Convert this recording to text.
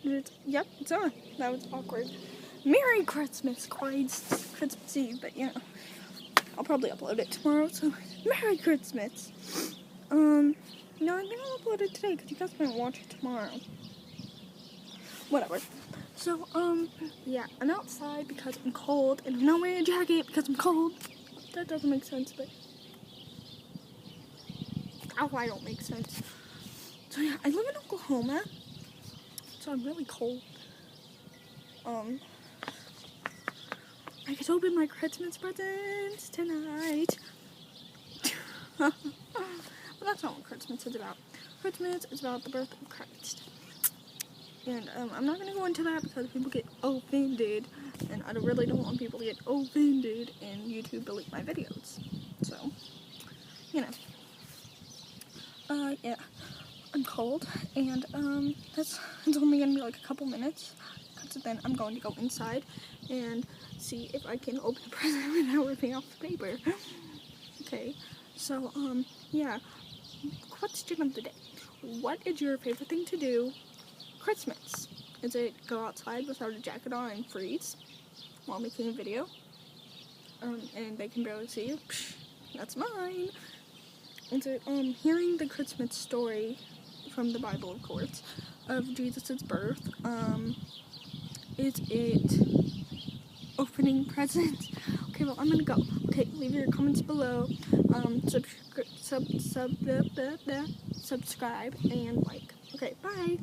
Yep, it's on. That was awkward. Merry Christmas, Christmas Eve, but I'll probably upload it tomorrow, so Merry Christmas. No, I think I'll upload it today, because you guys might watch it tomorrow. Whatever. So, yeah, I'm outside because I'm cold, and I'm not wearing a jacket because I'm cold. That doesn't make sense, but I don't make sense. So yeah, I live in Oklahoma, so I'm really cold. I could open my Christmas presents tonight. But that's not what Christmas is about. Christmas is about the birth of Christ. And I'm not going to go into that because people get offended. And I really don't want people to get offended and YouTube delete my videos. So, yeah. I'm cold. And it's only going to be like a couple minutes. Because then I'm going to go inside and see if I can open a present without ripping off the paper. Okay. So, yeah. Question of the day. What is your favorite thing to do Christmas? Is it go outside without a jacket on and freeze while making a video? And they can barely see you? Psh, that's mine. Is it hearing the Christmas story from the Bible, of course, of Jesus' birth? Is it opening presents? Okay, well, I'm gonna go. Okay, leave your comments below. Subscribe and like. Okay, bye.